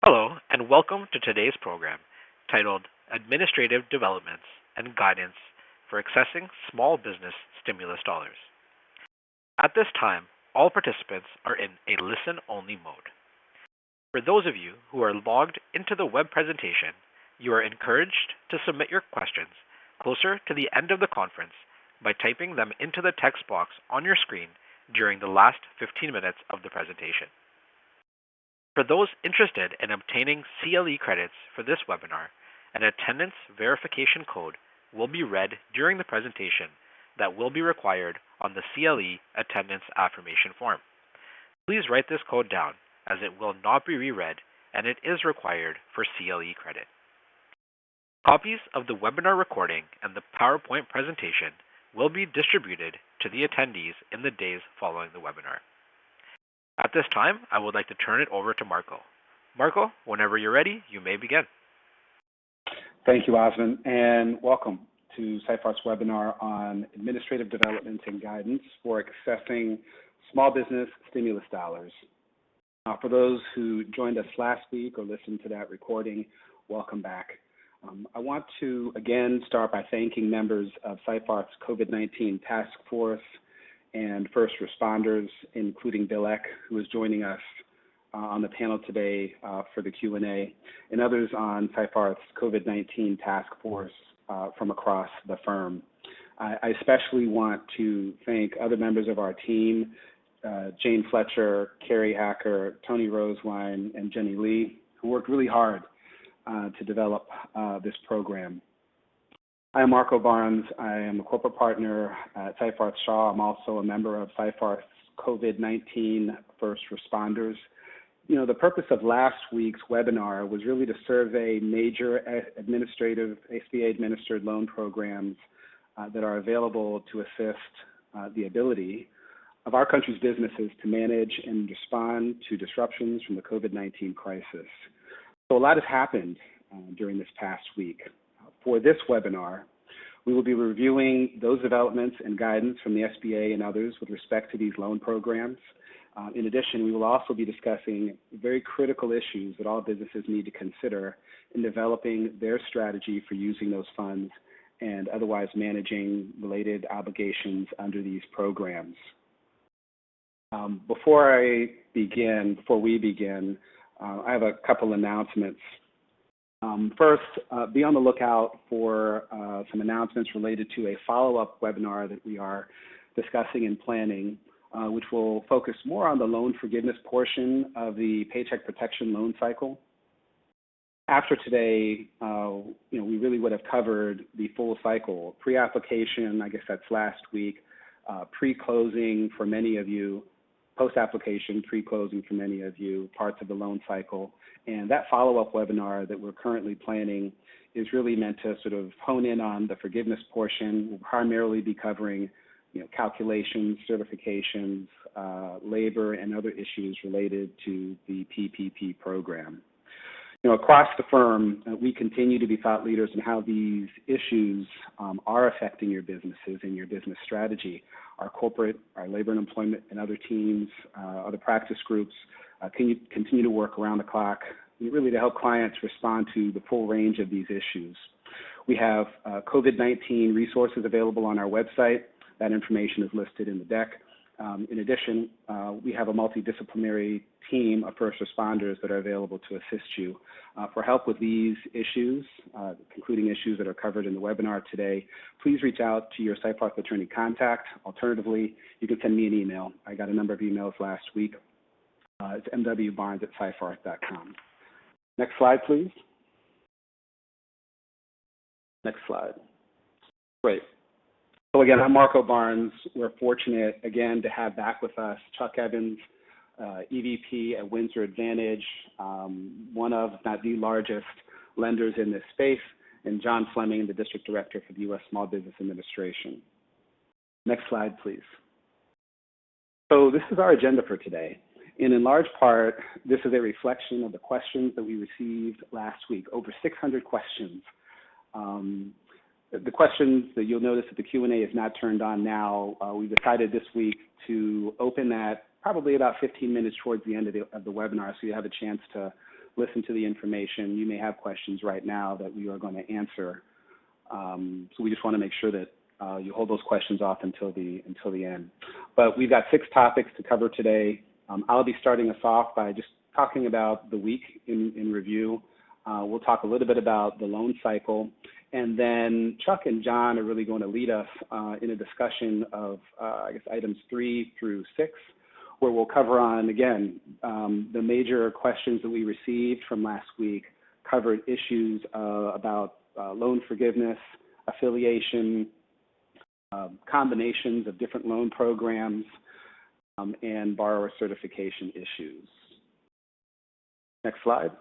Hello, and welcome to today's program titled Administrative Developments and Guidance for Accessing Small Business Stimulus Dollars. At this time, all participants are in a listen-only mode. For those of you who are logged into the web presentation, you are encouraged to submit your questions closer to the end of the conference by typing them into the text box on your screen during the last 15 minutes of the presentation. For those interested in obtaining CLE credits for this webinar, an attendance verification code will be read during the presentation that will be required on the CLE attendance affirmation form. Please write this code down as it will not be reread and it is required for CLE credit. Copies of the webinar recording and the PowerPoint presentation will be distributed to the attendees in the days following the webinar. At this time, I would like to turn it over to Marco. Marco, whenever you're ready, you may begin. Thank you, Osman, and welcome to Seyfarth's webinar on administrative development and guidance for accessing small business stimulus dollars. For those who joined us last week or listened to that recording, welcome back. I want to again start by thanking members of Seyfarth's COVID-19 task force and first responders, including Bill Eck, who is joining us on the panel today for the Q&A, and others on Seyfarth's COVID-19 task force from across the firm. I especially want to thank other members of our team, Jane Fletcher, Carrie Hacker, Tony Rosewine, and Jenny Lee, who worked really hard to develop this program. I am Marco Barnes. I am a corporate partner at Seyfarth Shaw. I'm also a member of Seyfarth's COVID-19 First Responders. You know, the purpose of last week's webinar was really to survey major SBA-administered loan programs that are available to assist the ability of our country's businesses to manage and respond to disruptions from the COVID-19 crisis. So a lot has happened during this past week. For this webinar, we will be reviewing those developments and guidance from the SBA and others with respect to these loan programs. In addition, we will also be discussing very critical issues that all businesses need to consider in developing their strategy for using those funds and otherwise managing related obligations under these programs. Before we begin, I have a couple announcements. First, be on the lookout for some announcements related to a follow-up webinar that we are discussing and planning, which will focus more on the loan forgiveness portion of the Paycheck Protection loan cycle. After today, we really would have covered the full cycle, pre-application, I guess that's last week, pre-closing for many of you, post-application, pre-closing for many of you, parts of the loan cycle. And that follow-up webinar that we're currently planning is really meant to sort of hone in on the forgiveness portion. We'll primarily be covering calculations, certifications, labor, and other issues related to the PPP program. Across the firm, we continue to be thought leaders in how these issues are affecting your businesses and your business strategy. Our corporate, our labor and employment, and other teams, other practice groups continue to work around the clock, really to help clients respond to the full range of these issues. We have COVID-19 resources available on our website. That information is listed in the deck. In addition, we have a multidisciplinary team of first responders that are available to assist you. For help with these issues, including issues that are covered in the webinar today, please reach out to your Seyfarth attorney contact. Alternatively, you can send me an email. I got a number of emails last week. It's mwbarnes@seyfarth.com. Next slide, please. Next slide. Great. So again, I'm Marco Barnes. We're fortunate, again, to have back with us Chuck Evans, EVP at Windsor Advantage, one of, if not the largest lenders in this space, and John Fleming, the District Director for the U.S. Small Business Administration. Next slide, please. So this is our agenda for today. And in large part, this is a reflection of the questions that we received last week, over 600 questions. The questions that you'll notice that the Q&A is not turned on now, we decided this week to open that probably about 15 minutes towards the end of the webinar, so you have a chance to listen to the information. You may have questions right now that we are going to answer. So we just want to make sure that you hold those questions off until the end. But we've got 6 topics to cover today. I'll be starting us off by just talking about the week in review. We'll talk a little bit about the loan cycle, and then Chuck and John are really going to lead us in a discussion of, I guess, items 3 through 6, where we'll cover on, again, the major questions that we received from last week, covered issues about loan forgiveness, affiliation, combinations of different loan programs, and borrower certification issues. Next slide.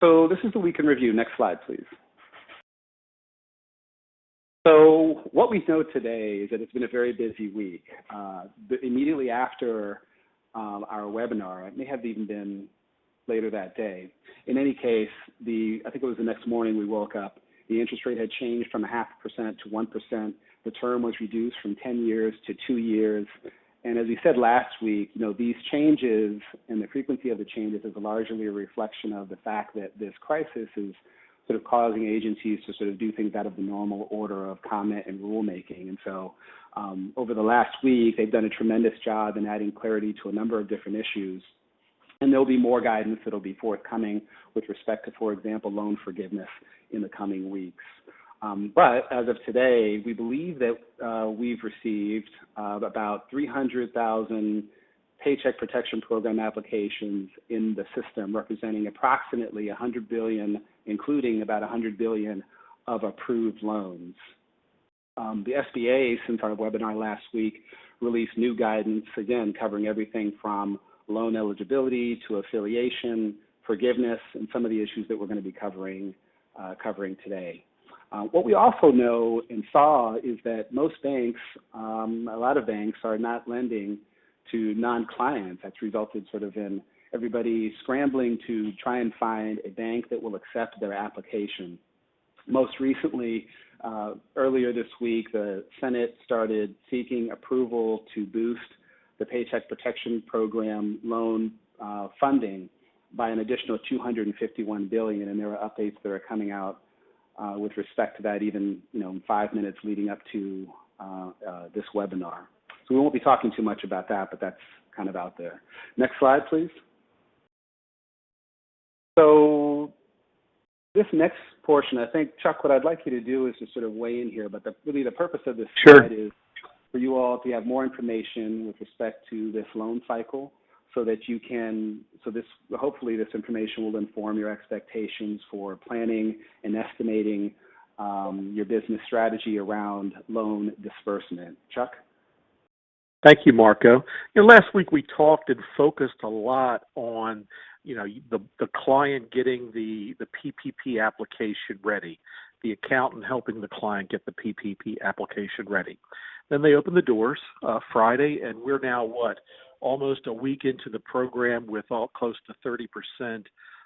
So this is the week in review. Next slide, please. So what we know today is that it's been a very busy week. Immediately after our webinar, it may have even been later that day. In any case, I think it was the next morning we woke up. The interest rate had changed from 0.5% to 1%. The term was reduced from 10 years to 2 years. And as we said last week, these changes and the frequency of the changes is largely a reflection of the fact that this crisis is sort of causing agencies to sort of do things out of the normal order of comment and rulemaking. And so over the last week, they've done a tremendous job in adding clarity to a number of different issues. And there'll be more guidance that'll be forthcoming with respect to, for example, loan forgiveness in the coming weeks. But as of today, we believe that we've received about 300,000 Paycheck Protection Program applications in the system, representing approximately $100 billion, including about $100 billion of approved loans. The SBA, since our webinar last week, released new guidance, again, covering everything from loan eligibility to affiliation, forgiveness, and some of the issues that we're going to be covering today. What we also know and saw is that most banks, a lot of banks, are not lending to non-clients. That's resulted sort of in everybody scrambling to try and find a bank that will accept their application. Most recently, earlier this week, the Senate started seeking approval to boost the Paycheck Protection Program loan funding by an additional $251 billion, and there are updates that are coming out with respect to that, even 5 minutes leading up to this webinar. So we won't be talking too much about that, but that's kind of out there. Next slide, please. So this next portion, I think, Chuck, what I'd like you to do is to sort of weigh in here, but really the purpose of this slide is for you all to have more information with respect to this loan cycle, so that you can, hopefully this information will inform your expectations for planning and estimating your business strategy around loan disbursement. Chuck? Thank you, Marco. Last week we talked and focused a lot on, the client getting the PPP application ready, the accountant helping the client get the PPP application ready. Then they opened the doors Friday, and we're now, almost a week into the program with close to 30%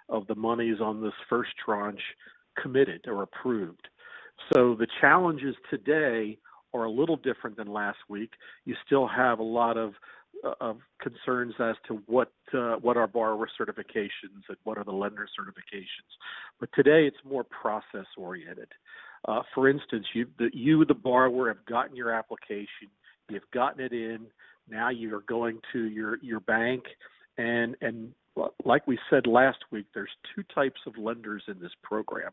of the monies on this first tranche committed or approved. So the challenges today are a little different than last week. You still have a lot of concerns as to what are borrower certifications and what are the lender certifications. But today it's more process oriented. For instance, the borrower, have gotten your application, you've gotten it in. Now you're going to your bank, and like we said last week, there's 2 types of lenders in this program.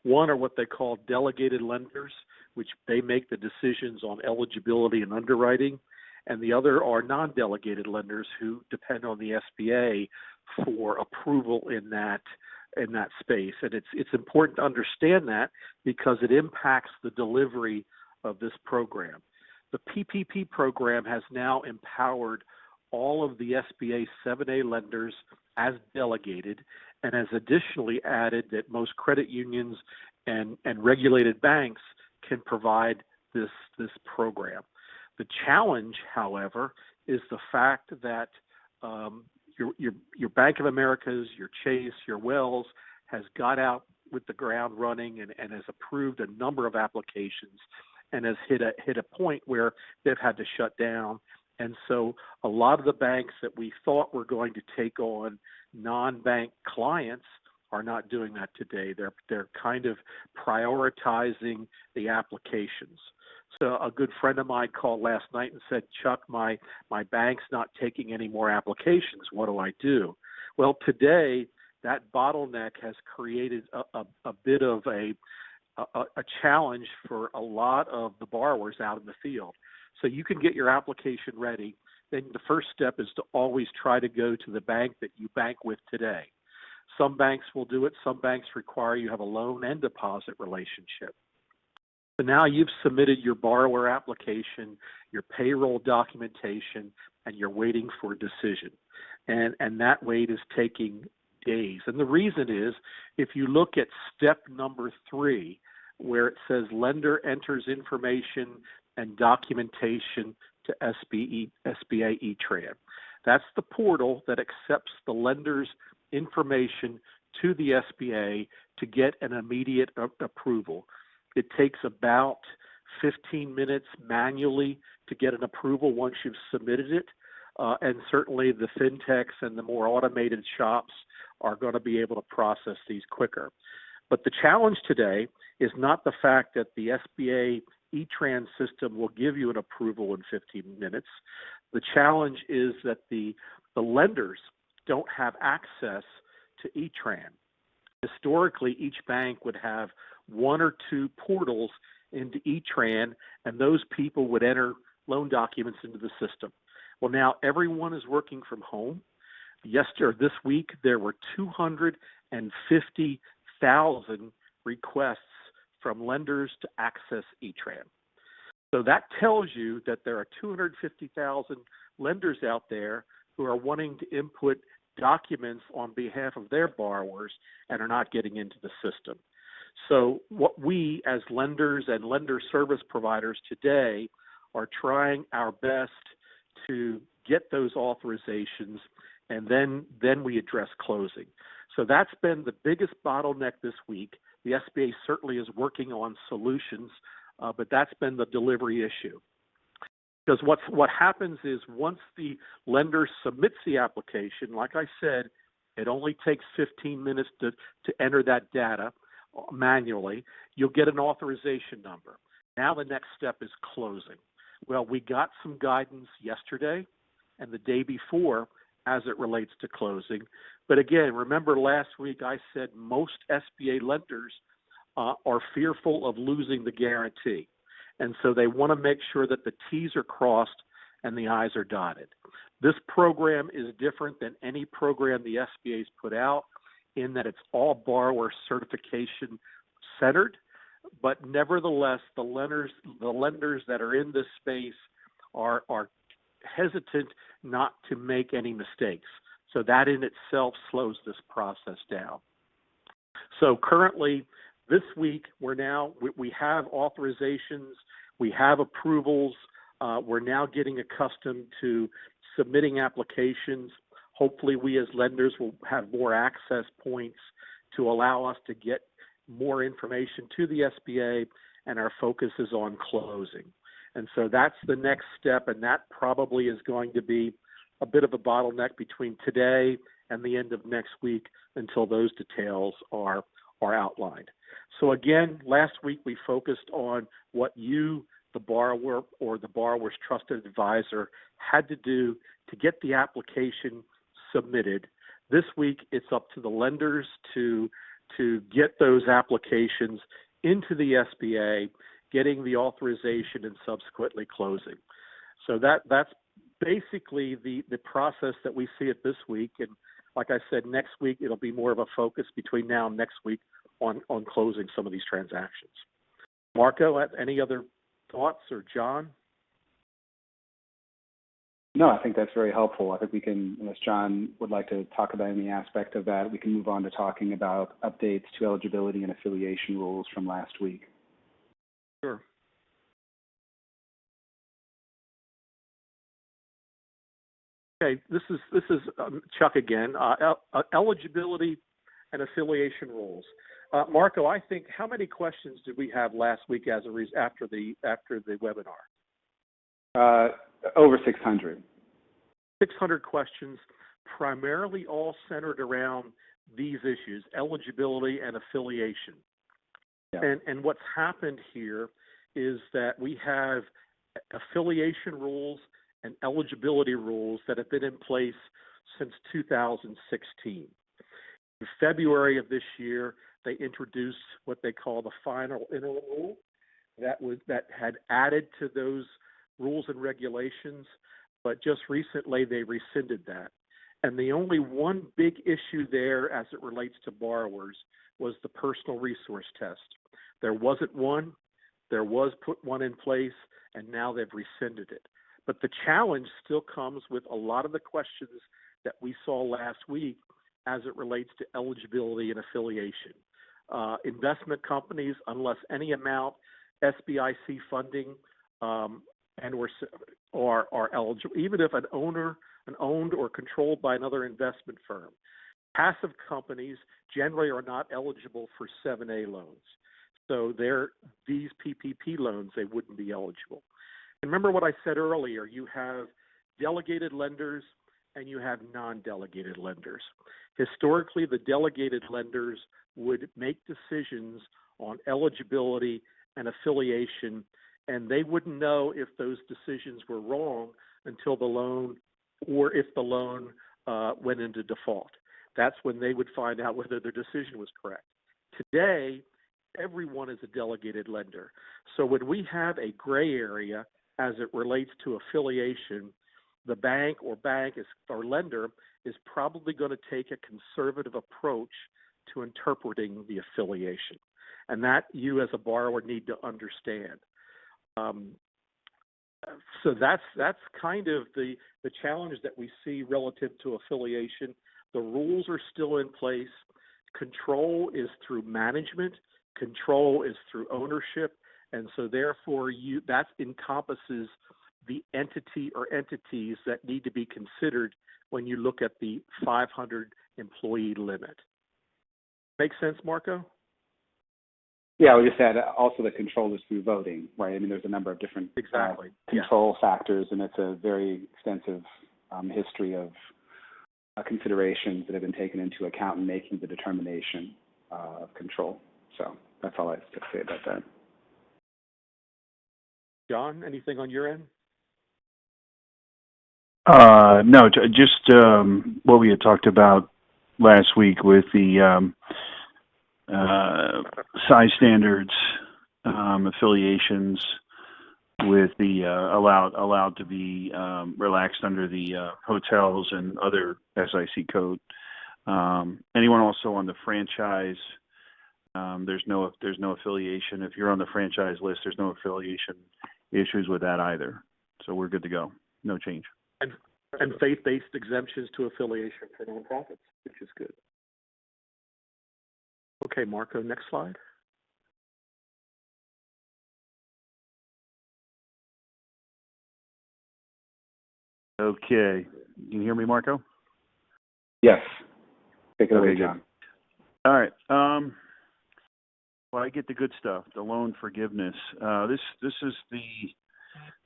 One are what they call delegated lenders, which they make the decisions on eligibility and underwriting, and the other are non-delegated lenders who depend on the SBA for approval in that space. And it's important to understand that because it impacts the delivery of this program. The PPP program has now empowered all of the SBA 7A lenders as delegated, and has additionally added that most credit unions and regulated banks can provide this program. The challenge, however, is the fact that your Bank of America's, your Chase, your Wells has got out with the ground running and has approved a number of applications, and has hit a point where they've had to shut down, And so a lot of the banks that we thought were going to take on non-bank clients are not doing that today. They're kind of prioritizing the applications. So a good friend of mine called last night and said, Chuck, my bank's not taking any more applications. What do I do? Well, today that bottleneck has created a bit of a challenge for a lot of the borrowers out in the field. So you can get your application ready. Then the first step is to always try to go to the bank that you bank with today. Some banks will do it. Some banks require you have a loan and deposit relationship. So now you've submitted your borrower application, your payroll documentation, and you're waiting for a decision. And that wait is taking days. And the reason is, if you look at step number 3, where it says lender enters information and documentation to SBA E-Tran. That's the portal that accepts the lender's information to the SBA to get an immediate approval. It takes about 15 minutes manually to get an approval once you've submitted it. And certainly the fintechs and the more automated shops are going to be able to process these quicker. But the challenge today is not the fact that the SBA E-Tran system will give you an approval in 15 minutes. The challenge is that the lenders don't have access to E-Tran. Historically, each bank would have 1 or 2 portals into E-Tran, and those people would enter loan documents into the system. Well, now everyone is working from home. This week, there were 250,000 requests from lenders to access E-Tran. So that tells you that there are 250,000 lenders out there who are wanting to input documents on behalf of their borrowers and are not getting into the system. So what we as lenders and lender service providers today are trying our best to get those authorizations, and then we address closing. So that's been the biggest bottleneck this week. The SBA certainly is working on solutions, but that's been the delivery issue. Because what happens is once the lender submits the application, like I said, it only takes 15 minutes to enter that data manually. You'll get an authorization number. Now the next step is closing. Well, we got some guidance yesterday and the day before as it relates to closing. But again, remember last week I said most SBA lenders are fearful of losing the guarantee. And so they want to make sure that the T's are crossed and the I's are dotted. This program is different than any program the SBA's put out in that it's all borrower certification centered. But nevertheless, the lenders that are in this space are hesitant not to make any mistakes. So that in itself slows this process down. So currently, this week, we have authorizations, we have approvals. We're now getting accustomed to submitting applications. Hopefully, we as lenders will have more access points to allow us to get more information to the SBA, and our focus is on closing. And so that's the next step, and that probably is going to be a bit of a bottleneck between today and the end of next week until those details are outlined. So again, last week we focused on what you, the borrower or the borrower's trusted advisor, had to do to get the application submitted. This week it's up to the lenders to get those applications into the SBA, getting the authorization and subsequently closing. So that's basically the process that we see it this week. And like I said, next week it'll be more of a focus between now and next week on closing some of these transactions. Marco, any other thoughts, or John? No, I think that's very helpful. I think we can, unless John would like to talk about any aspect of that, we can move on to talking about updates to eligibility and affiliation rules from last week. Sure. Okay, this is Chuck again. Eligibility and affiliation rules. Marco, I think how many questions did we have last week after the webinar? Over 600. 600 questions, primarily all centered around these issues, eligibility and affiliation. Yeah. And what's happened here is that we have affiliation rules and eligibility rules that have been in place since 2016. In February of this year, they introduced what they call the final interim rule that had added to those rules and regulations, but just recently they rescinded that. And the only one big issue there as it relates to borrowers was the personal resource test. There wasn't one, there was put one in place, and now they've rescinded it. But the challenge still comes with a lot of the questions that we saw last week as it relates to eligibility and affiliation. Investment companies, unless any amount SBIC funding and are eligible, even if an owned or controlled by another investment firm. Passive companies generally are not eligible for 7A loans. So these PPP loans, they wouldn't be eligible. And remember what I said earlier, you have delegated lenders and you have non-delegated lenders. Historically, the delegated lenders would make decisions on eligibility and affiliation, and they wouldn't know if those decisions were wrong until the loan or if the loan went into default. That's when they would find out whether their decision was correct. Today, everyone is a delegated lender. So when we have a gray area as it relates to affiliation, the bank or lender is probably going to take a conservative approach to interpreting the affiliation. And that you as a borrower need to understand. So that's kind of the challenge that we see relative to affiliation. The rules are still in place. Control is through management. Control is through ownership. And so therefore that encompasses the entity or entities that need to be considered when you look at the 500 employee limit. Make sense, Marco? Yeah, we just said also the control is through voting, right? I mean, there's a number of different control factors, and it's a very extensive history of considerations that have been taken into account in making the determination of control. So that's all I have to say about that. John, anything on your end? No, just what we had talked about last week with the size standards, affiliations, with the allowed to be relaxed under the hotels and other SIC code. Anyone also on the franchise, there's no affiliation. If you're on the franchise list, there's no affiliation issues with that either. So we're good to go. No change. And faith-based exemptions to affiliation for nonprofits, which is good. Okay, Marco, next slide. Okay. Can you hear me, Marco? Yes. Take it away, John. All right. Well, I get the good stuff, the loan forgiveness.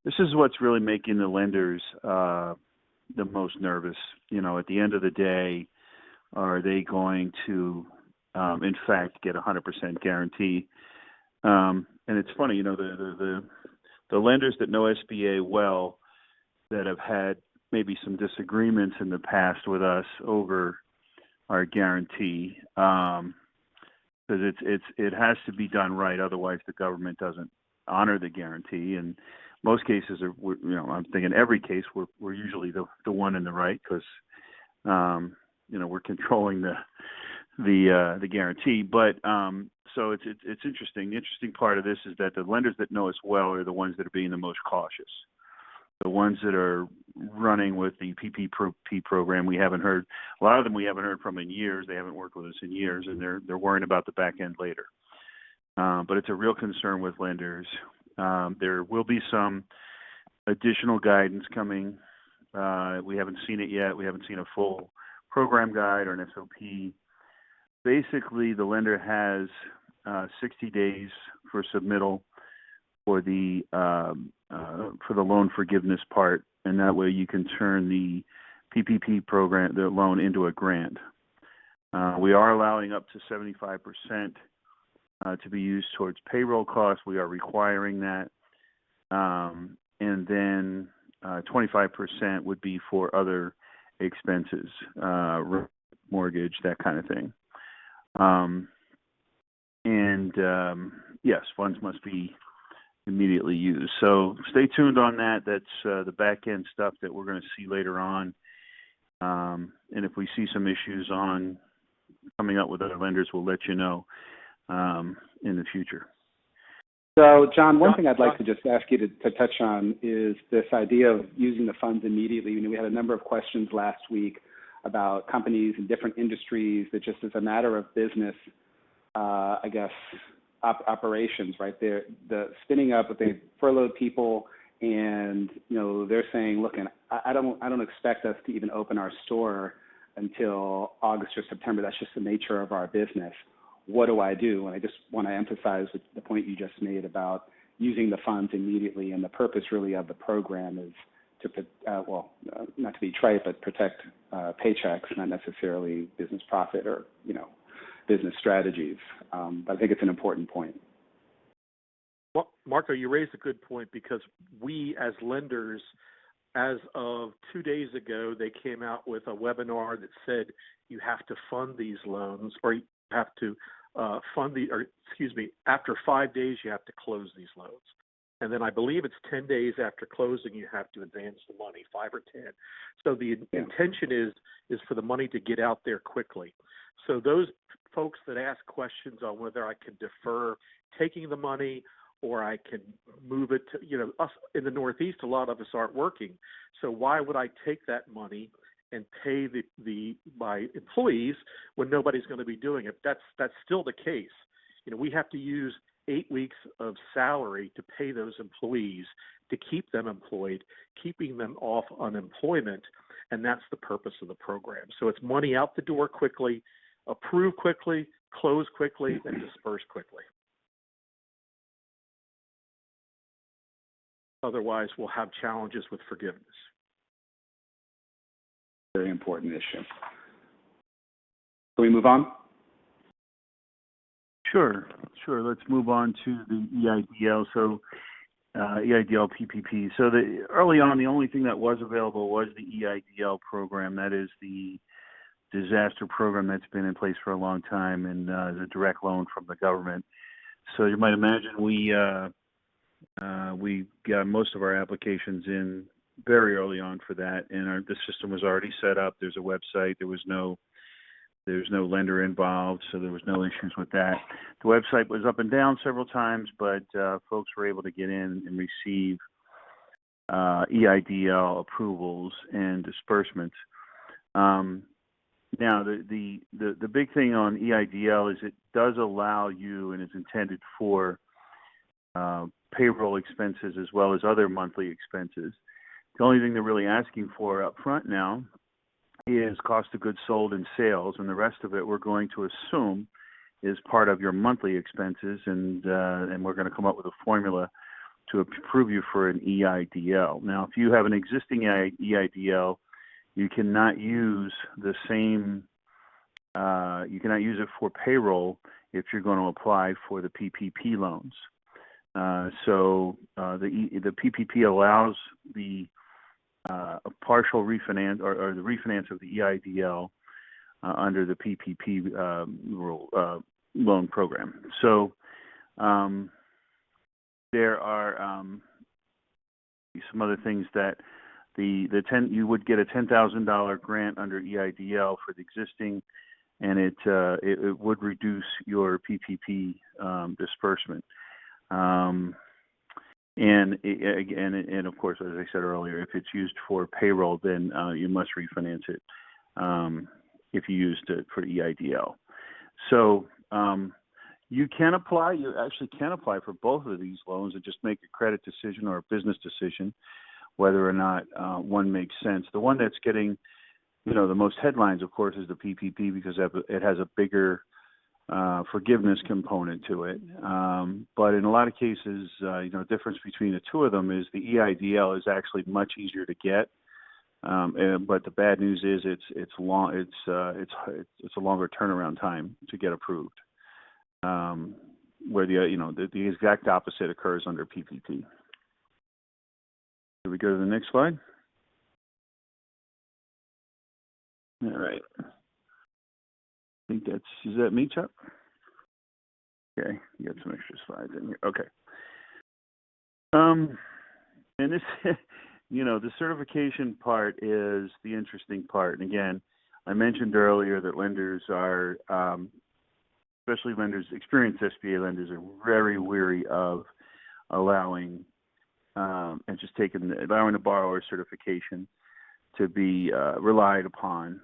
This is what's really making the lenders the most nervous. You know, at the end of the day, are they going to, in fact, get 100% guarantee? And it's funny, you know, the lenders that know SBA well, that have had maybe some disagreements in the past with us over our guarantee, because it has to be done right. Otherwise, the government doesn't honor the guarantee. And most cases are, you know, I'm thinking every case we're usually the one in the right because, you know, we're controlling the guarantee. But so it's interesting. The interesting part of this is that the lenders that know us well are the ones that are being the most cautious. The ones that are running with the PPP program, we haven't heard. A lot of them we haven't heard from in years. They haven't worked with us in years, and they're worrying about the back end later. But it's a real concern with lenders. There will be some additional guidance coming. We haven't seen it yet. We haven't seen a full program guide or an SOP. Basically, the lender has 60 days for submittal. for the loan forgiveness part, and that way you can turn the PPP program, the loan, into a grant. We are allowing up to 75% to be used towards payroll costs. We are requiring that, and then 25% would be for other expenses, mortgage, that kind of thing. Yes, funds must be immediately used. So stay tuned on that. That's the back end stuff that we're going to see later on. And if we see some issues on coming up with other lenders, we'll let you know in the future. So, John, one thing I'd like to just ask you to touch on is this idea of using the funds immediately. You know, we had a number of questions last week about companies in different industries that just as a matter of business, I guess, operations, right? They're spinning up, but they furloughed people, and you know they're saying, look, and I don't expect us to even open our store until August or September. That's just the nature of our business. What do I do? And I just want to emphasize the point you just made about using the funds immediately, and the purpose really of the program is to, not to be trite, but protect paychecks, not necessarily business profit or, you know, business strategies. But I think it's an important point. Well, Marco, you raised a good point, because we as lenders, as of 2 days ago, they came out with a webinar that said you have to fund these loans, or you have to after 5 days you have to close these loans. And then I believe it's 10 days after closing you have to advance the money, 5 or 10. So the intention is for the money to get out there quickly. So those folks that ask questions on whether I can defer taking the money or I can move it to, you know, us in the Northeast, a lot of us aren't working. So why would I take that money and pay my employees when nobody's going to be doing it? That's still the case. You know, we have to use 8 weeks of salary to pay those employees to keep them employed, keeping them off unemployment, and that's the purpose of the program. So it's money out the door quickly, approve quickly, close quickly, and disperse quickly. Otherwise, we'll have challenges with forgiveness. Very important issue. Can we move on? Sure. Let's move on to the EIDL. So EIDL PPP. So early on, the only thing that was available was the EIDL program. That is the disaster program that's been in place for a long time, and is a direct loan from the government. So you might imagine we got most of our applications in very early on for that, and the system was already set up. There's a website. There's no lender involved, so there was no issues with that. The website was up and down several times, but folks were able to get in and receive EIDL approvals and disbursements. Now, the big thing on EIDL is it does allow you, and it's intended for payroll expenses as well as other monthly expenses. The only thing they're really asking for up front now is cost of goods sold and sales, and the rest of it we're going to assume is part of your monthly expenses, and we're going to come up with a formula to approve you for an EIDL. Now, if you have an existing EIDL, you cannot use the same. You cannot use it for payroll if you're going to apply for the PPP loans. So the PPP allows the a partial refinance or the refinance of the EIDL under the PPP loan program. So there are some other things that you would get a $10,000 grant under EIDL for the existing, and it would reduce your PPP disbursement. And of course, as I said earlier, if it's used for payroll, then you must refinance it if you used it for EIDL. So you actually can apply for both of these loans and just make a credit decision or a business decision whether or not one makes sense. The one that's getting, the most headlines, of course, is the PPP, because it has a bigger forgiveness component to it. But in a lot of cases, the difference between the two of them is the EIDL is actually much easier to get. But the bad news is it's long. It's a longer turnaround time to get approved. Where the exact opposite occurs under PPP. Should we go to the next slide? All right. I think is that me, Chuck? Okay, you got some extra slides in here. Okay. And this, the certification part is the interesting part. And again, I mentioned earlier that lenders are, especially lenders, experienced SBA lenders, are very weary of allowing and just allowing the borrower certification to be relied upon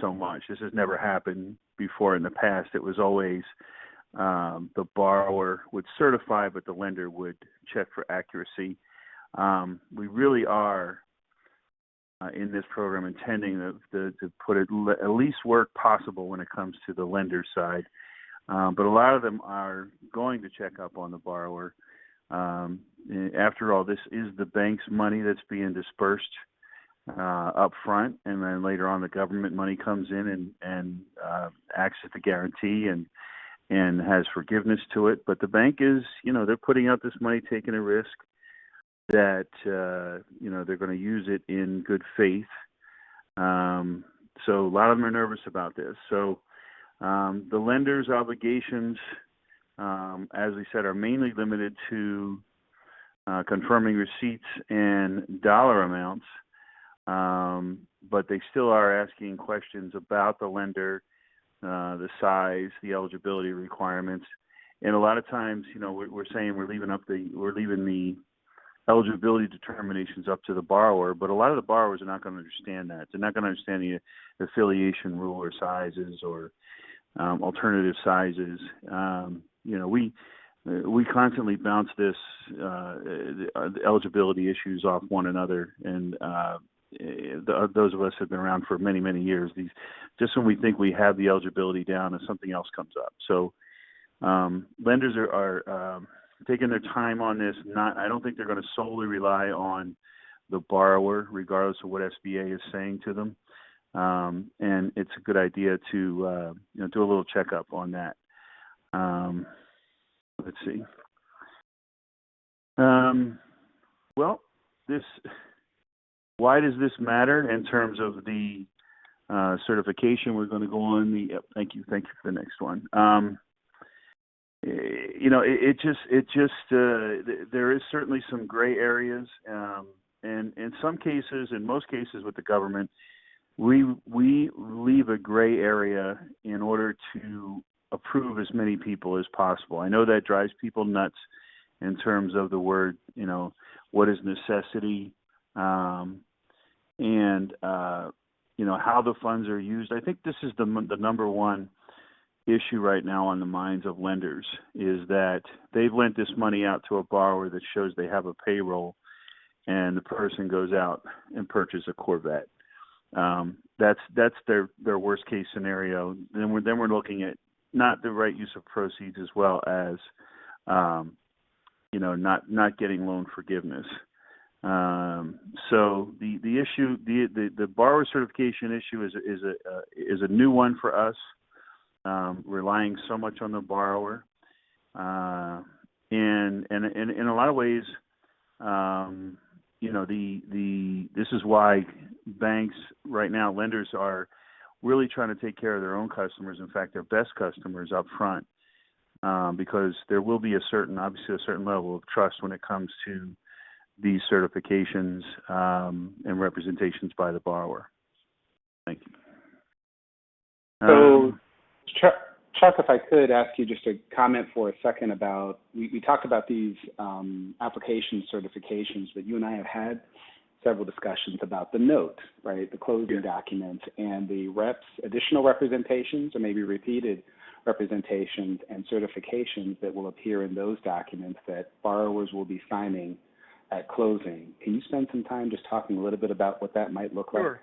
so much. This has never happened before in the past. It was always the borrower would certify, but the lender would check for accuracy. We really are in this program intending to put at least work possible when it comes to the lender side. But a lot of them are going to check up on the borrower. After all, this is the bank's money that's being dispersed up front, and then later on the government money comes in and acts as the guarantee and has forgiveness to it. But the bank is, they're putting out this money, taking a risk that, they're going to use it in good faith. So a lot of them are nervous about this. So the lender's obligations, as we said, are mainly limited to confirming receipts and dollar amounts, but they still are asking questions about the lender, the size, the eligibility requirements, and a lot of times, we're saying we're leaving the eligibility determinations up to the borrower, but a lot of the borrowers are not going to understand that. They're not going to understand the affiliation rule or sizes or alternative sizes. We constantly bounce the eligibility issues off one another, and those of us have been around for many, many years. Just when we think we have the eligibility down, and something else comes up. So lenders are taking their time on this. I don't think they're going to solely rely on the borrower, regardless of what SBA is saying to them. And it's a good idea to do a little checkup on that. Let's see. Why does this matter in terms of the certification? We're going to go on thank you for the next one. There is certainly some gray areas, and in some cases, in most cases with the government, we leave a gray area in order to approve as many people as possible. I know that drives people nuts in terms of the word, what is necessity, and how the funds are used. I think this is the number one issue right now on the minds of lenders, is that they've lent this money out to a borrower that shows they have a payroll, and the person goes out and purchases a Corvette. That's their worst case scenario. Then we're looking at not the right use of proceeds, as well as not getting loan forgiveness. So the issue, the borrower certification issue is a new one for us, relying so much on the borrower, and in a lot of ways, this is why banks right now, lenders are really trying to take care of their own customers. In fact, their best customers up front, because there will be obviously a certain level of trust when it comes to these certifications and representations by the borrower. Thank you. So, Chuck, if I could ask you just to comment for a second about, we talked about these application certifications, but you and I have had several discussions about the note, right, the closing documents, and the additional representations or maybe repeated representations and certifications that will appear in those documents that borrowers will be signing at closing. Can you spend some time just talking a little bit about what that might look like?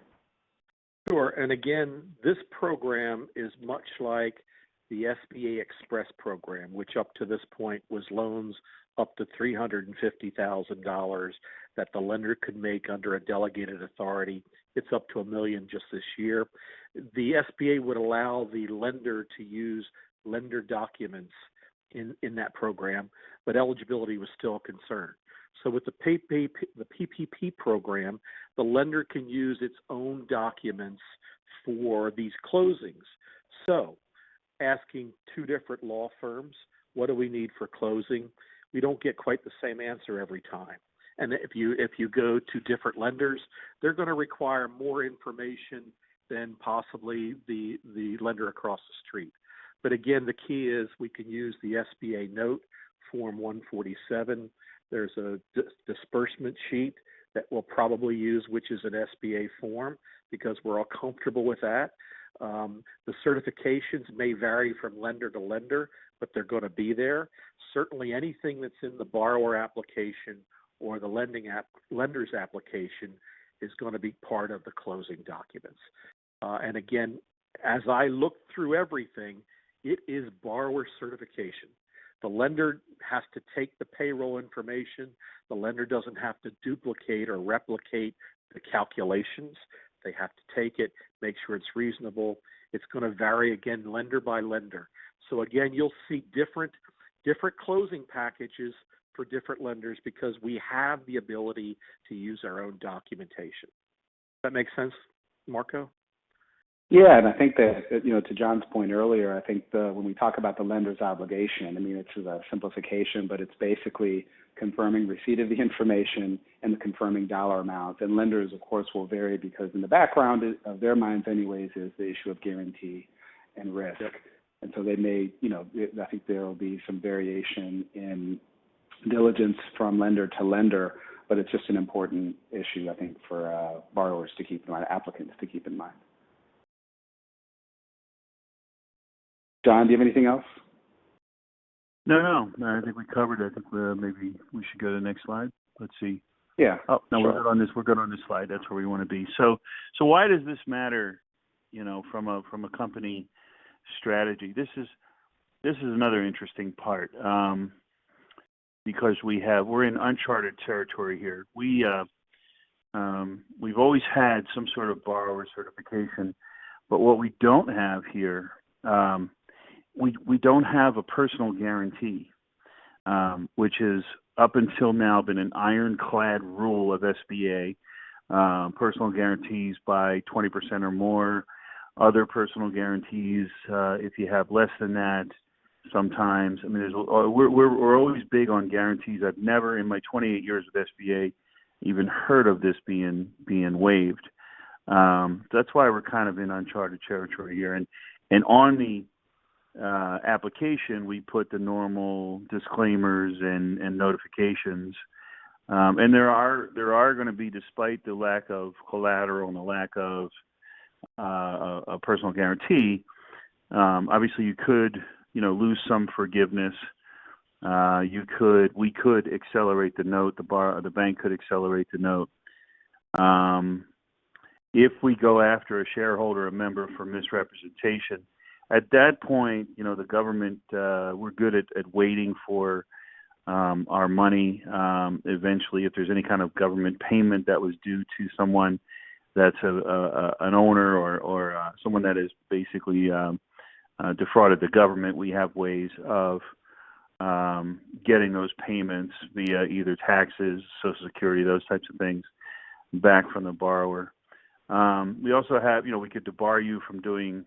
Sure. And again, this program is much like the SBA Express program, which up to this point was loans up to $350,000 that the lender could make under a delegated authority. It's up to $1 million just this year. The SBA would allow the lender to use lender documents in that program, but eligibility was still a concern. So with the PPP program, the lender can use its own documents for these closings. So asking two different law firms, what do we need for closing? We don't get quite the same answer every time. And if you go to different lenders, they're going to require more information than possibly the lender across the street. But again, the key is we can use the SBA note, Form 147. There's a disbursement sheet that we'll probably use, which is an SBA form, because we're all comfortable with that. The certifications may vary from lender to lender, but they're going to be there. Certainly anything that's in the borrower application or the lender's application is going to be part of the closing documents. And again, as I look through everything, it is borrower certification. The lender has to take the payroll information. The lender doesn't have to duplicate or replicate the calculations. They have to take it, make sure it's reasonable. It's going to vary, again, lender by lender. So again, you'll see different closing packages for different lenders because we have the ability to use our own documentation. Does that make sense, Marco? Yeah, and I think that, to John's point earlier, I think when we talk about the lender's obligation, I mean, it's a simplification, but it's basically confirming receipt of the information and the confirming dollar amount. And lenders, of course, will vary because in the background of their minds anyways is the issue of guarantee and risk. Yep. And so they may, I think there will be some variation in diligence from lender to lender, but it's just an important issue, I think, for borrowers to keep in mind, applicants to keep in mind. John, do you have anything else? No. I think we covered it. I think maybe we should go to the next slide. Let's see. Yeah. Oh, no, sure. we're good on this. We're good on this slide. That's where we want to be. So why does this matter? From a company strategy. This is another interesting part because we're in uncharted territory here. We've always had some sort of borrower certification, but what we don't have here. We don't have a personal guarantee, which has up until now been an ironclad rule of SBA. Personal guarantees by 20% or more. Other personal guarantees, if you have less than that, sometimes. I mean, we're always big on guarantees. I've never, in my 28 years with SBA, even heard of this being waived. That's why we're kind of in uncharted territory here. And on the application, we put the normal disclaimers and notifications. And there are going to be, despite the lack of collateral and the lack of a personal guarantee, obviously you could, lose some forgiveness. We could accelerate the note. The bank could accelerate the note. If we go after a shareholder, a member for misrepresentation, at that point, the government, we're good at waiting for our money. Eventually, if there's any kind of government payment that was due to someone that's an owner or someone that has basically defrauded the government, we have ways of getting those payments via either taxes, Social Security, those types of things, back from the borrower. We also have, we could debar you from doing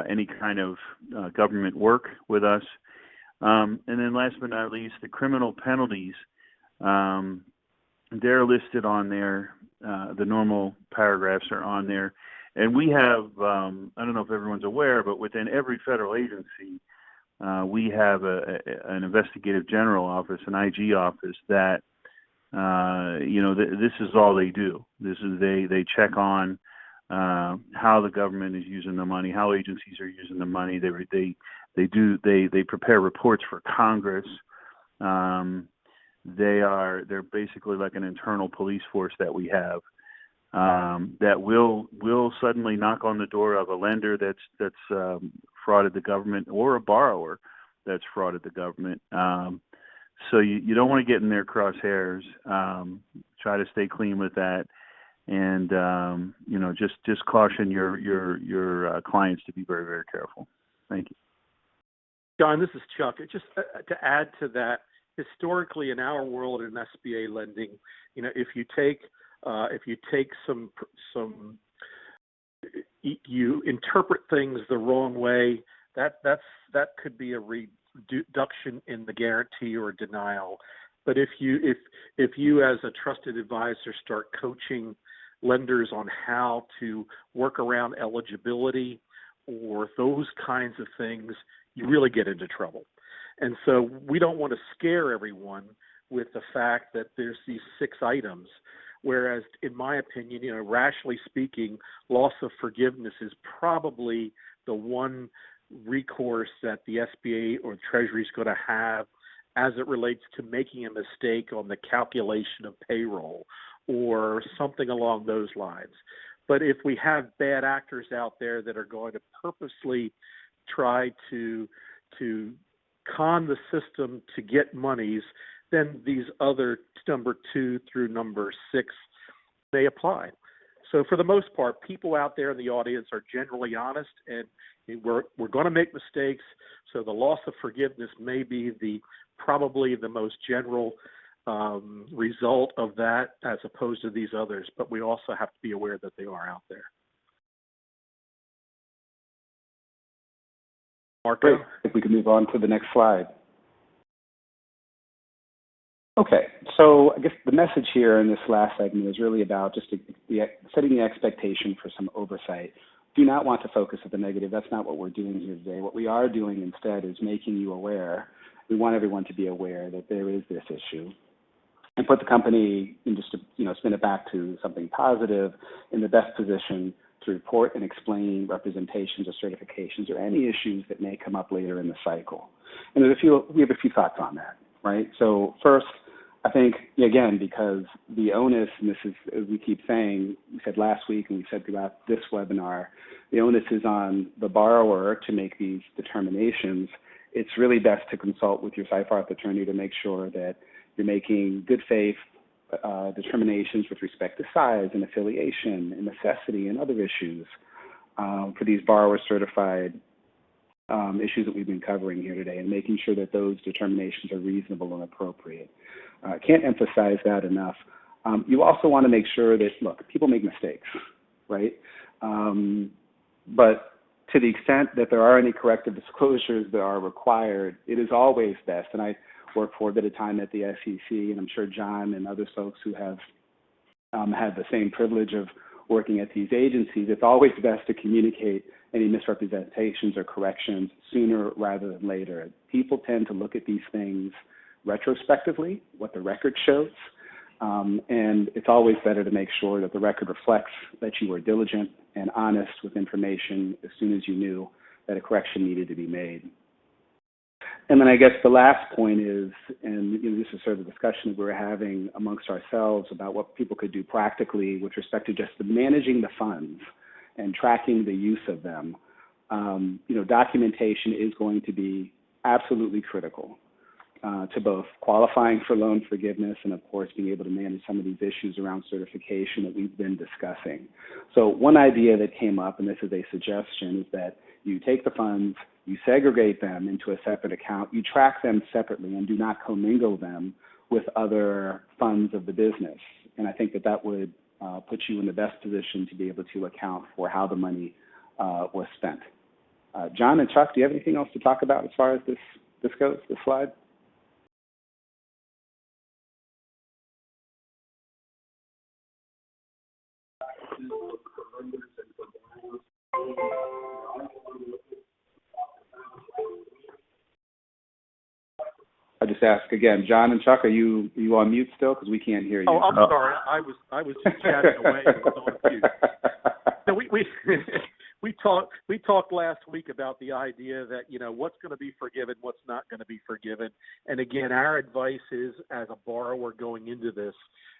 any kind of government work with us. And then last but not least, the criminal penalties, they're listed on there. The normal paragraphs are on there. And we have, I don't know if everyone's aware, but within every federal agency, we have an investigative general office, an IG office that, this is all they do. This is they check on how the government is using the money, how agencies are using the money. They prepare reports for Congress. They're basically like an internal police force that we have that will suddenly knock on the door of a lender that's frauded the government or a borrower that's frauded the government. So you don't want to get in their crosshairs. Try to stay clean with that, and just caution your clients to be very, very careful. Thank you. John, this is Chuck. Just to add to that, historically in our world in SBA lending, if you take some you interpret things the wrong way, that could be a reduction in the guarantee or denial. But if you as a trusted advisor start coaching lenders on how to work around eligibility or those kinds of things, you really get into trouble. And so we don't want to scare everyone with the fact that there's these 6 items, whereas in my opinion, rationally speaking, loss of forgiveness is probably the one recourse that the SBA or Treasury is going to have as it relates to making a mistake on the calculation of payroll or something along those lines. But if we have bad actors out there that are going to purposely try to con the system to get monies, then these other number 2 through number 6 may apply. So for the most part, people out there in the audience are generally honest, and we're going to make mistakes. So the loss of forgiveness may be probably the most general result of that as opposed to these others, but we also have to be aware that they are out there. Marco? Great. If we could move on to the next slide. Okay, so I guess the message here in this last segment is really about just setting the expectation for some oversight. Do not want to focus at the negative. That's not what we're doing here today. What we are doing instead is making you aware. We want everyone to be aware that there is this issue, and put the company in just to spin it back to something positive, in the best position to report and explain representations or certifications or any issues that may come up later in the cycle. And we have a few thoughts on that, right? So first, I think, again, because the onus, and this is, as we keep saying, we said last week and we said throughout this webinar, the onus is on the borrower to make these determinations. It's really best to consult with your Seyfarth attorney to make sure that you're making good faith determinations with respect to size and affiliation and necessity and other issues for these borrower certified issues that we've been covering here today, and making sure that those determinations are reasonable and appropriate. I can't emphasize that enough. You also want to make sure that, look, people make mistakes, right? But to the extent that there are any corrective disclosures that are required, it is always best, and I worked for a bit of time at the SEC, and I'm sure John and other folks who have had the same privilege of working at these agencies, it's always best to communicate any misrepresentations or corrections sooner rather than later. People tend to look at these things retrospectively, what the record shows, and it's always better to make sure that the record reflects that you were diligent and honest with information as soon as you knew that a correction needed to be made. And then I guess the last point is, and this is sort of the discussion that we're having amongst ourselves about what people could do practically with respect to just managing the funds and tracking the use of them. Documentation is going to be absolutely critical to both qualifying for loan forgiveness and, of course, being able to manage some of these issues around certification that we've been discussing. So one idea that came up, and this is a suggestion, is that you take the funds, you segregate them into a separate account, you track them separately and do not commingle them with other funds of the business. And I think that would put you in the best position to be able to account for how the money was spent. John and Chuck, do you have anything else to talk about as far as this goes, this slide? I just ask again, John and Chuck, are you on mute still? Because we can't hear you. Oh, I'm sorry. I was just chatting away. It was on mute. So we talked last week about the idea that what's going to be forgiven, what's not going to be forgiven. And again, our advice is, as a borrower going into this,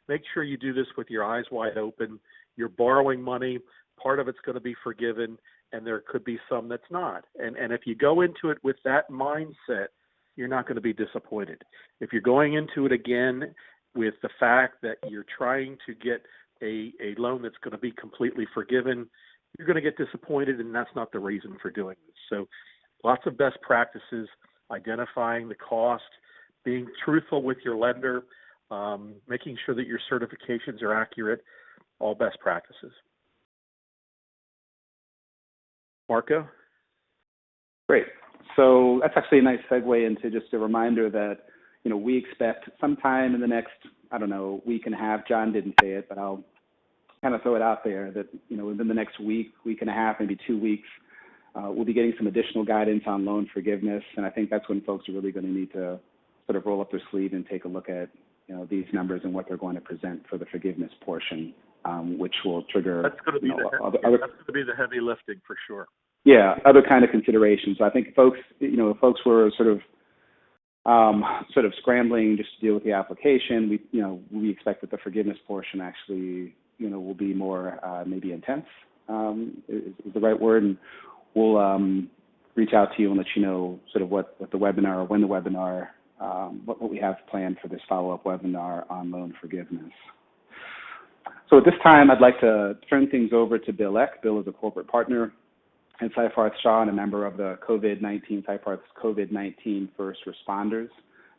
make sure you do this with your eyes wide open. You're borrowing money. Part of it's going to be forgiven, and there could be some that's not. And if you go into it with that mindset, you're not going to be disappointed. If you're going into it again with the fact that you're trying to get a loan that's going to be completely forgiven, you're going to get disappointed, and that's not the reason for doing this. So lots of best practices, identifying the cost, being truthful with your lender, making sure that your certifications are accurate, all best practices. Marco? Great. So that's actually a nice segue into just a reminder that, we expect sometime in the next, week and a half, John didn't say it, but I'll kind of throw it out there that, within the next week and a half, maybe 2 weeks, we'll be getting some additional guidance on loan forgiveness. And I think that's when folks are really going to need to sort of roll up their sleeve and take a look at, these numbers and what they're going to present for the forgiveness portion, which will trigger. That's going to be that's going to be the heavy lifting for sure. Yeah, other kind of considerations. So I think folks, if folks were sort of scrambling just to deal with the application, we expect that the forgiveness portion actually, will be more maybe intense, is the right word, and we'll reach out to you and let you know sort of what the webinar or when the webinar, what we have planned for this follow-up webinar on loan forgiveness. So at this time, I'd like to turn things over to Bill Eck. Bill is a corporate partner and Seyfarth Shaw and a member of the Seyfarth's COVID-19 first responders.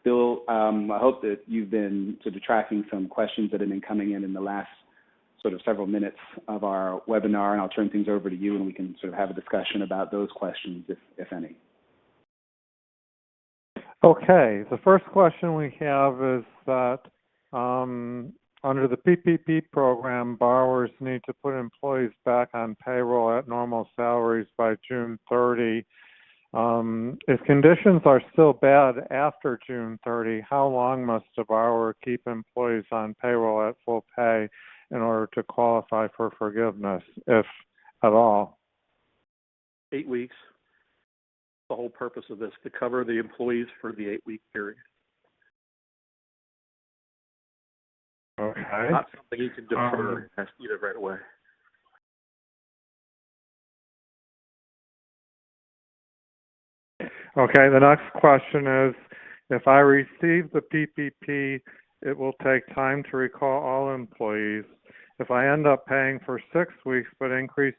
Bill, I hope that you've been sort of tracking some questions that have been coming in the last sort of several minutes of our webinar, and I'll turn things over to you and we can sort of have a discussion about those questions, if any. Okay, the first question we have is that under the PPP program, borrowers need to put employees back on payroll at normal salaries by June 30. If conditions are still bad after June 30, how long must a borrower keep employees on payroll at full pay in order to qualify for forgiveness, if at all? 8 weeks. The whole purpose of this, to cover the employees for the 8-week period. Okay. Not something you can defer right away. Okay, the next question is, if I receive the PPP, it will take time to recall all employees. If I end up paying for 6 weeks but increase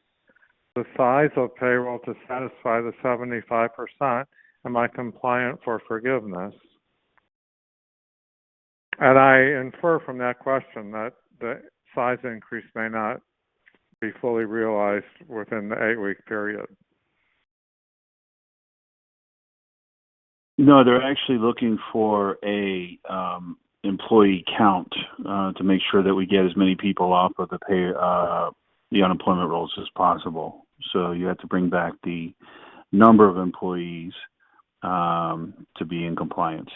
the size of payroll to satisfy the 75%, am I compliant for forgiveness? And I infer from that question that the size increase may not be fully realized within the 8-week period. No, they're actually looking for a employee count to make sure that we get as many people off of the unemployment rolls as possible. So you have to bring back the number of employees to be in compliance.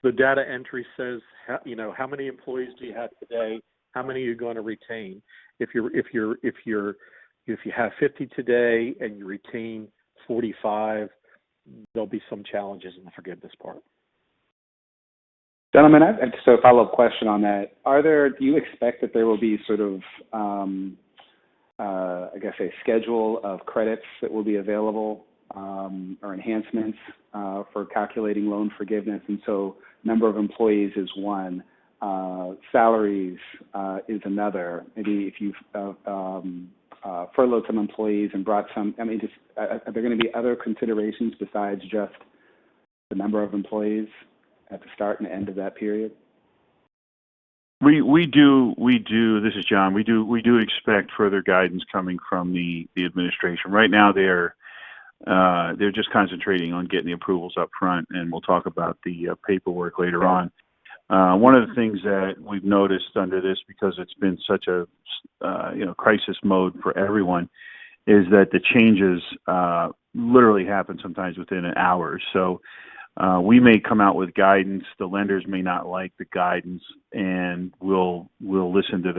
The data entry says, how many employees do you have today? How many are you going to retain? If you have 50 today and you retain 45, there'll be some challenges in the forgiveness part. Gentlemen, I have just a follow-up question on that. Do you expect that there will be sort of, a schedule of credits that will be available or enhancements for calculating loan forgiveness? And so number of employees is one, salaries is another. Maybe if you've furloughed some employees and brought some, are there going to be other considerations besides just the number of employees at the start and end of that period? We do. This is John. We do expect further guidance coming from the administration. Right now, they're just concentrating on getting the approvals up front, and we'll talk about the paperwork later on. One of the things that we've noticed under this, because it's been such a crisis mode for everyone, is that the changes literally happen sometimes within an hour. So we may come out with guidance. The lenders may not like the guidance, and we'll listen to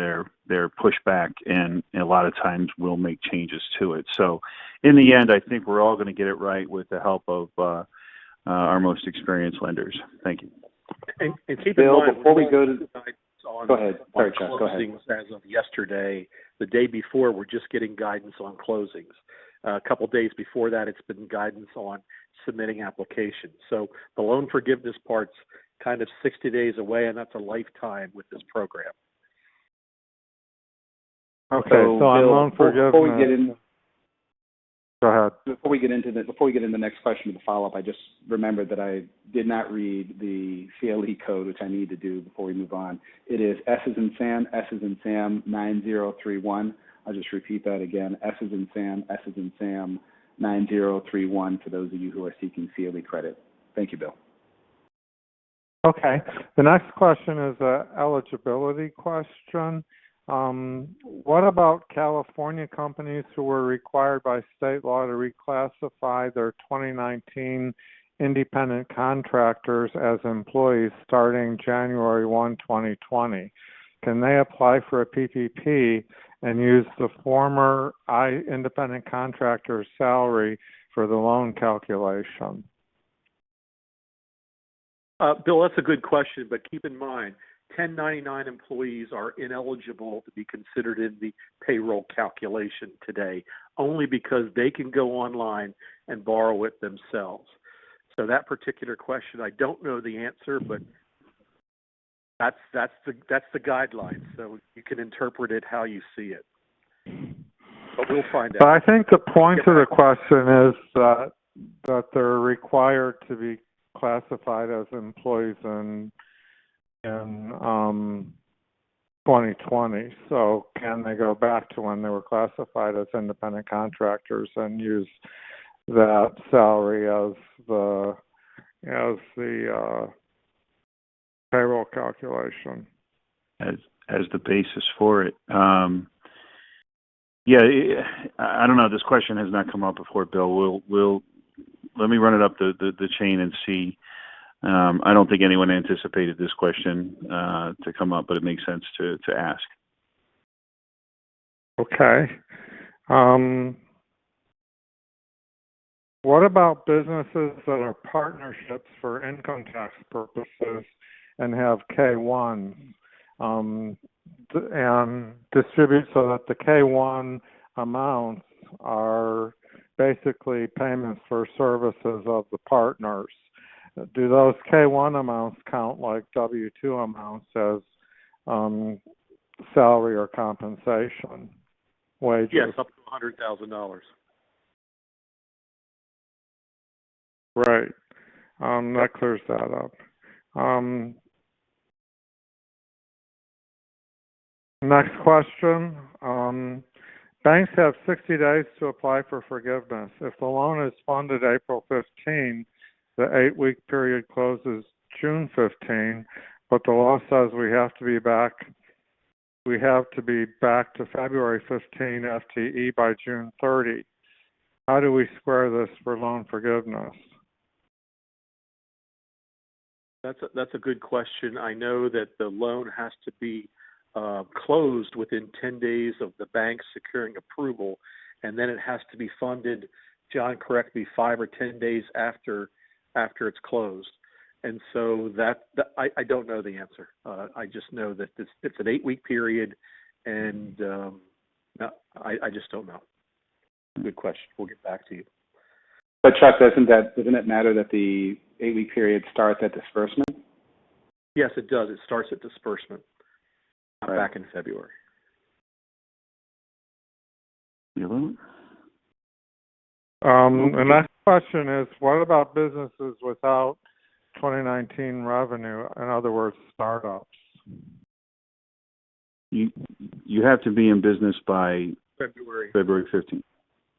their pushback, and a lot of times we'll make changes to it. So in the end, I think we're all going to get it right with the help of our most experienced lenders. Thank you. And keep Bill, in mind, before we go to go ahead. Sorry, Chuck, go ahead. As of yesterday, the day before, we're just getting guidance on closings. A couple days before that, it's been guidance on submitting applications. So the loan forgiveness part's kind of 60 days away, and that's a lifetime with this program. Okay, so on loan forgiveness. Before we get in, go ahead. Before we get into the next question with the follow-up, I just remembered that I did not read the CLE code, which I need to do before we move on. It is S as in Sam 9031. I'll just repeat that again. S as in Sam 9031 for those of you who are seeking CLE credit. Thank you, Bill. Okay. The next question is an eligibility question. What about California companies who were required by state law to reclassify their 2019 independent contractors as employees starting January 1, 2020? Can they apply for a PPP and use the former independent contractor's salary for the loan calculation? Bill, that's a good question, but keep in mind, 1099 employees are ineligible to be considered in the payroll calculation today, only because they can go online and borrow it themselves. So that particular question, I don't know the answer, but that's the guideline. So you can interpret it how you see it. But we'll find out. But I think the point of the question is that they're required to be classified as employees in 2020. So can they go back to when they were classified as independent contractors and use that salary as the payroll calculation as the basis for it? Yeah, I don't know. This question has not come up before, Bill. We'll let me run it up the chain and see. I don't think anyone anticipated this question to come up, but it makes sense to ask. Okay. What about businesses that are partnerships for income tax purposes and have K-1s and distribute so that the K-1 amounts are basically payments for services of the partners? Do those K-1 amounts count like W-2 amounts as salary or compensation wages? Yes, up to $100,000. Right. That clears that up. Next question. Banks have 60 days to apply for forgiveness. If the loan is funded April 15, the 8-week period closes June 15, but the law says we have to be back to February 15 FTE by June 30. How do we square this for loan forgiveness? That's a good question. I know that the loan has to be closed within 10 days of the bank securing approval, and then it has to be funded, John, correct me, 5 or 10 days after it's closed. And so I don't know the answer. I just know that it's an 8-week period, and I just don't know. Good question. We'll get back to you. But Chuck, doesn't it matter that the 8-week period starts at disbursement? Yes, it does. It starts at disbursement, right. Back in February. The next question is, what about businesses without 2019 revenue? In other words, startups. You have to be in business by February 15th.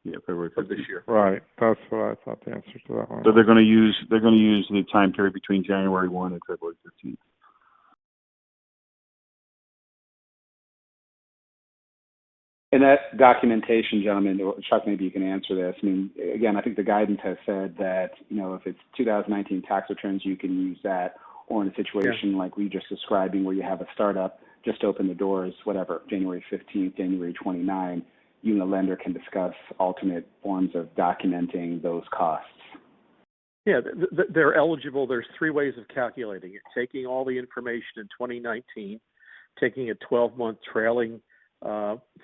Yeah, February 15th. Of this year. Right. That's what I thought the answer to that one. So they're going to use the time period between January 1 and February 15th. In that documentation, gentlemen, or Chuck, maybe you can answer this. I mean, again, I think the guidance has said that, if it's 2019 tax returns, you can use that, or in a situation like we just describing where you have a startup, just open the doors, whatever, January 15th, January 29, you and the lender can discuss alternate forms of documenting those costs. Yeah, they're eligible. There's 3 ways of calculating it. Taking all the information in 2019, taking a 12-month trailing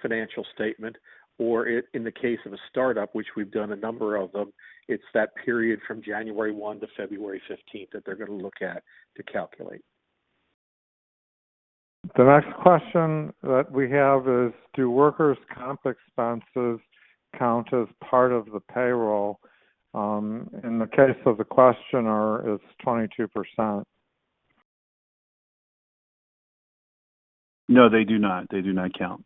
financial statement, or in the case of a startup, which we've done a number of them, it's that period from January 1 to February 15th that they're going to look at to calculate. The next question that we have is, do workers' comp expenses count as part of the payroll? In the case of the questioner, it's 22%. No, they do not. They do not count.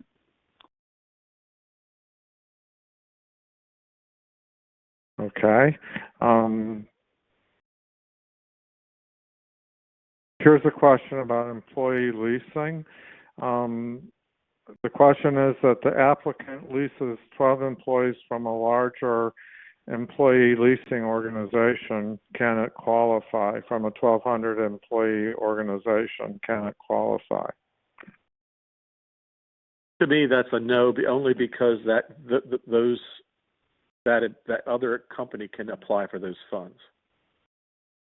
Okay. Here's a question about employee leasing. The question is that the applicant leases 12 employees from a larger employee leasing organization. Can it qualify? From a 1,200 employee organization, can it qualify? To me, that's a no, only because that other company can apply for those funds.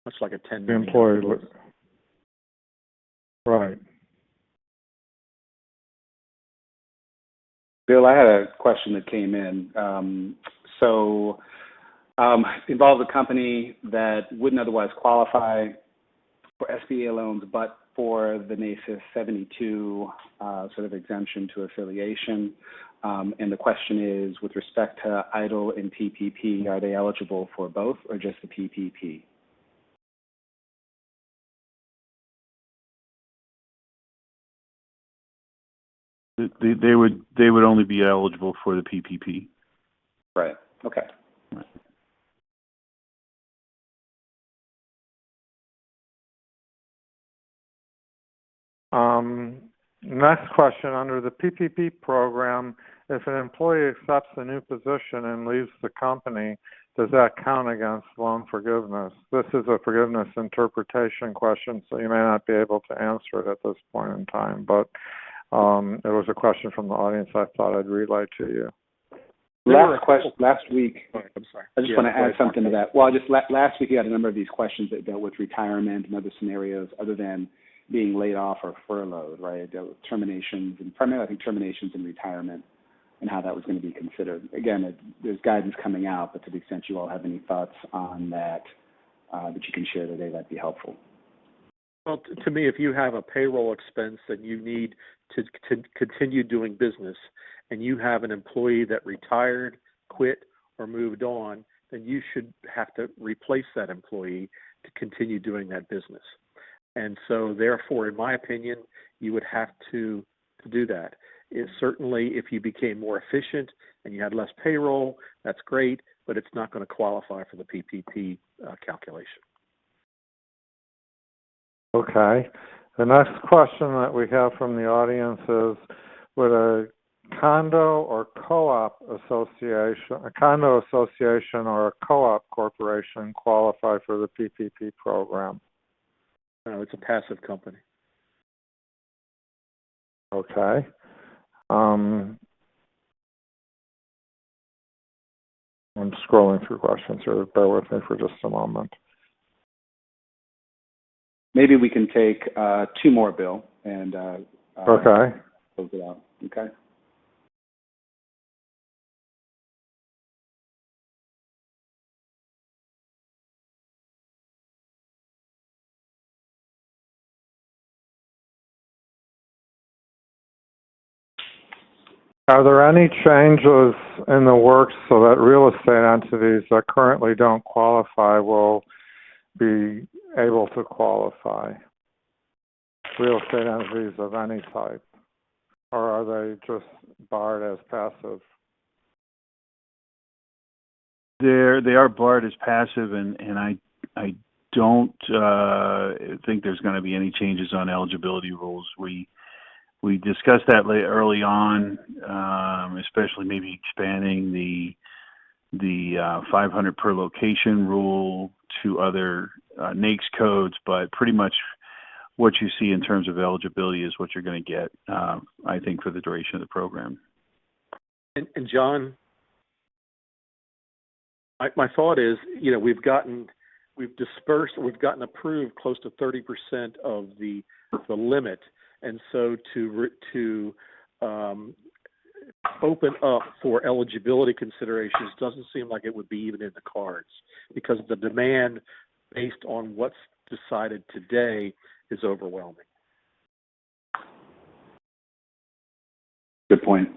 Much like a 10 million employee. Right. Bill, I had a question that came in. Involves a company that wouldn't otherwise qualify for SBA loans, but for the NACIS 72 sort of exemption to affiliation. And the question is, with respect to EIDL and PPP, are they eligible for both or just the PPP? They would only be eligible for the PPP. Right. Okay. Right. Next question, under the PPP program, if an employee accepts a new position and leaves the company, does that count against loan forgiveness? This is a forgiveness interpretation question, so you may not be able to answer it at this point in time, but it was a question from the audience I thought I'd relay to you. Last week, I'm sorry. I just want to add something to that. Well, just last week you had a number of these questions that dealt with retirement and other scenarios other than being laid off or furloughed, right? It dealt with terminations, and primarily I think terminations and retirement and how that was going to be considered. Again, there's guidance coming out, but to the extent you all have any thoughts on that that you can share today, that'd be helpful. Well, to me, if you have a payroll expense that you need to continue doing business and you have an employee that retired, quit, or moved on, then you should have to replace that employee to continue doing that business. And so, therefore, in my opinion, you would have to do that. Certainly, if you became more efficient and you had less payroll, that's great, but it's not going to qualify for the PPP calculation. Okay. The next question that we have from the audience is, would a condo or co-op association, or a co-op corporation qualify for the PPP program? No, it's a passive company. Okay. I'm scrolling through questions here. Bear with me for just a moment. Maybe we can take two more, Bill, and okay. Close it out. Okay. Are there any changes in the works so that real estate entities that currently don't qualify will be able to qualify? Real estate entities of any type? Or are they just barred as passive? They are barred as passive, and I don't think there's going to be any changes on eligibility rules. We discussed that early on, especially maybe expanding the 500 per location rule to other NAICS codes, but pretty much what you see in terms of eligibility is what you're going to get, I think, for the duration of the program. And John, my thought is, we've gotten approved close to 30% of the limit. And so to open up for eligibility considerations doesn't seem like it would be even in the cards, because the demand based on what's decided today is overwhelming. Good point.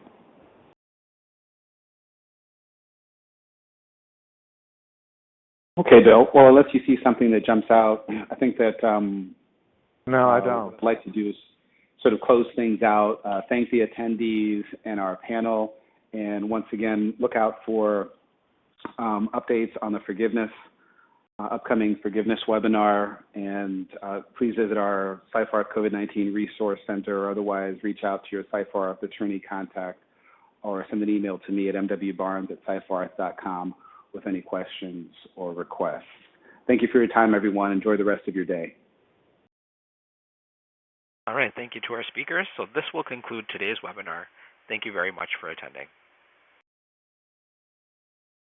Okay, Bill. Well, unless you see something that jumps out, I think that No, I don't. what I'd like to do is sort of close things out. Thank the attendees and our panel, and once again, look out for updates on the forgiveness, upcoming forgiveness webinar, and please visit our Seyfarth COVID-19 Resource Center, or otherwise reach out to your Seyfarth attorney contact, or send an email to me at mwbarnes@seyfarth.com with any questions or requests. Thank you for your time, everyone. Enjoy the rest of your day. All right, thank you to our speakers. So this will conclude today's webinar. Thank you very much for attending.